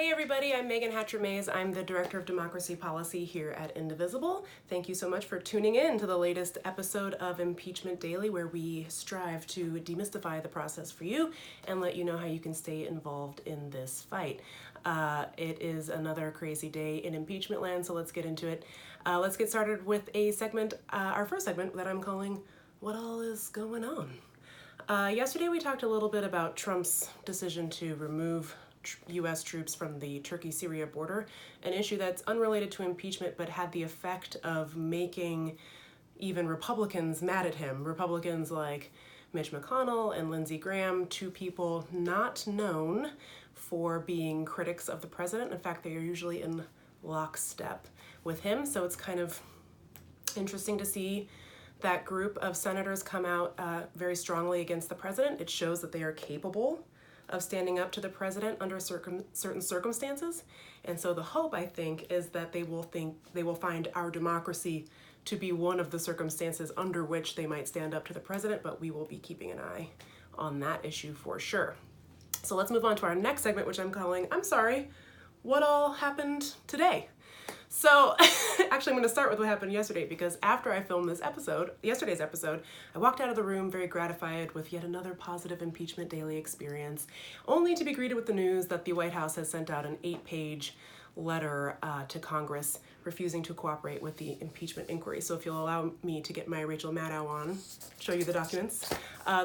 Hey everybody, I'm Megan Hatcher-Mays. I'm the Director of Democracy Policy here at Indivisible. Thank you so much for tuning in to the latest episode of Impeachment Daily, where we strive to demystify the process for you and let you know how you can stay involved in this fight. It is another crazy day in impeachment land, so let's get into it. Let's get started with a segment, our first segment that I'm calling What All Is Going On? Yesterday we talked a little bit about Trump's decision to remove U.S. troops from the Turkey-Syria border, an issue that's unrelated to impeachment but had the effect of making even Republicans mad at him. Republicans like Mitch McConnell and Lindsey Graham, two people not known for being critics of the president. In fact, they are usually in lockstep with him, so it's kind of interesting to see that group of senators come out very strongly against the president. It shows that they are capable of standing up to the president under certain circumstances. And so the hope, I think, is that they will find our democracy to be one of the circumstances under which they might stand up to the president, but we will be keeping an eye on that issue for sure. So let's move on to our next segment, which I'm calling, I'm sorry, what all happened today? So actually I'm going to start with what happened yesterday, because after I filmed yesterday's episode, I walked out of the room very gratified with yet another positive Impeachment Daily experience, only to be greeted with the news that the White House has sent out an 8-page letter to Congress refusing to cooperate with the impeachment inquiry. So if you'll allow me to get my Rachel Maddow on, show you the documents.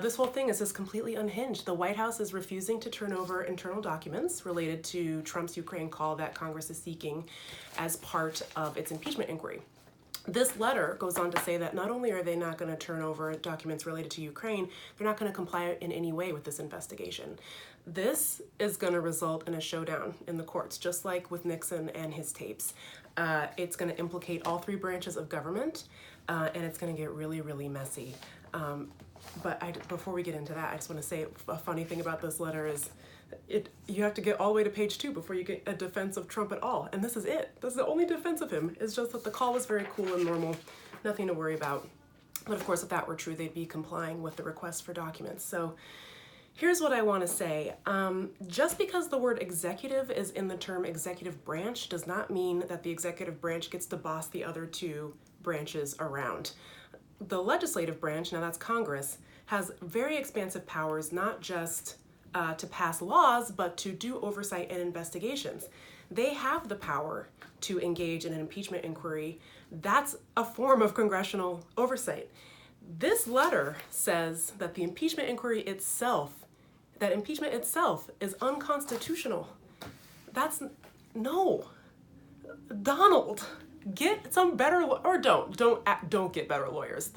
This whole thing is just completely unhinged. The White House is refusing to turn over internal documents related to Trump's Ukraine call that Congress is seeking as part of its impeachment inquiry. This letter goes on to say that not only are they not going to turn over documents related to Ukraine, they're not going to comply in any way with this investigation. This is going to result in a showdown in the courts, just like with Nixon and his tapes. It's going to implicate all three branches of government, and it's going to get really, really messy. But before we get into that, I just want to say a funny thing about this letter is you have to get all the way to page 2 before you get a defense of Trump at all. And this is it. This is the only defense of him. It's just that the call was very cool and normal, nothing to worry about. But of course, if that were true, they'd be complying with the request for documents. So here's what I want to say. Just because the word executive is in the term executive branch does not mean that the executive branch gets to boss the other two branches around. The legislative branch, now that's Congress, has very expansive powers, not just to pass laws, but to do oversight and investigations. They have the power to engage in an impeachment inquiry. That's a form of congressional oversight. This letter says that the impeachment inquiry itself, that impeachment itself is unconstitutional. No. Donald, get some better, or don't get better lawyers.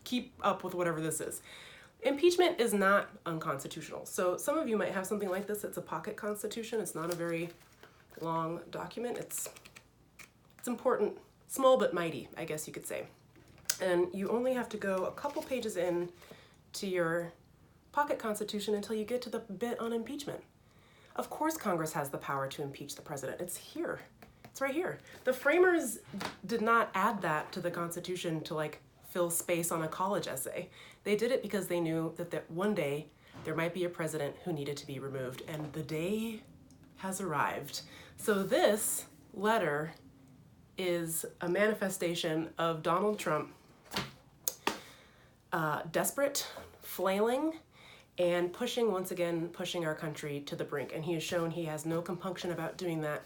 Keep up with whatever this is. Impeachment is not unconstitutional. So some of you might have something like this. It's a pocket constitution. It's not a very long document. It's important, small but mighty, I guess you could say. And you only have to go a couple pages in to your pocket constitution until you get to the bit on impeachment. Of course Congress has the power to impeach the president. It's here. It's right here. The framers did not add that to the Constitution to fill space on a college essay. They did it because they knew that one day there might be a president who needed to be removed, and the day has arrived. So this letter is a manifestation of Donald Trump desperate, flailing, and pushing our country to the brink. And he has shown he has no compunction about doing that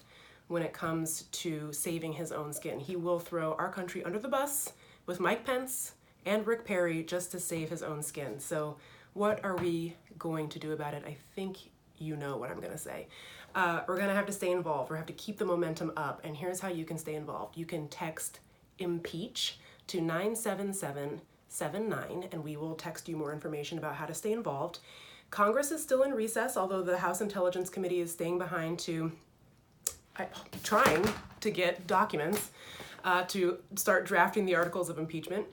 when it comes to saving his own skin. He will throw our country under the bus with Mike Pence and Rick Perry just to save his own skin. So what are we going to do about it? I think you know what I'm going to say. We're going to have to stay involved. We're going to have to keep the momentum up. And here's how you can stay involved. You can text IMPEACH to 97779, and we will text you more information about how to stay involved. Congress is still in recess, although the House Intelligence Committee is staying behind trying to get documents to start drafting the articles of impeachment.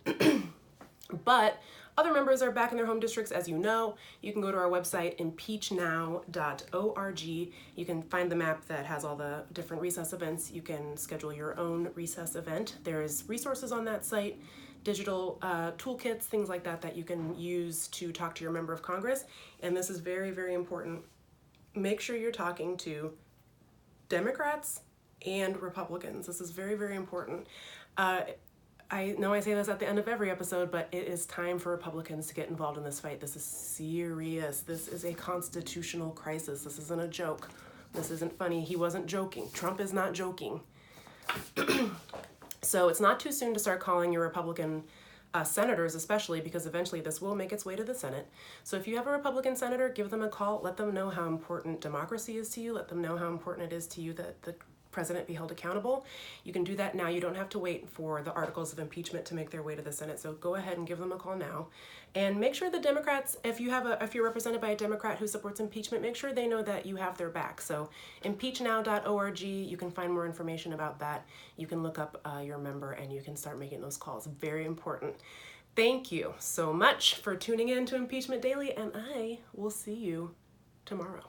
But other members are back in their home districts, as you know. You can go to our website, impeachnow.org. You can find the map that has all the different recess events. You can schedule your own recess event. There's resources on that site, digital toolkits, things like that you can use to talk to your member of Congress. And this is very, very important. Make sure you're talking to Democrats and Republicans. This is very, very important. I know I say this at the end of every episode, but it is time for Republicans to get involved in this fight. This is serious. This is a constitutional crisis. This isn't a joke. This isn't funny. He wasn't joking. Trump is not joking. So it's not too soon to start calling your Republican senators, especially because eventually this will make its way to the Senate. So if you have a Republican senator, give them a call. Let them know how important democracy is to you. Let them know how important it is to you that the president be held accountable. You can do that now. You don't have to wait for the articles of impeachment to make their way to the Senate. So go ahead and give them a call now. And make sure the Democrats, if you're represented by a Democrat who supports impeachment, make sure they know that you have their back. So impeachnow.org, you can find more information about that. You can look up your member and you can start making those calls. Very important. Thank you so much for tuning in to Impeachment Daily, and I will see you tomorrow.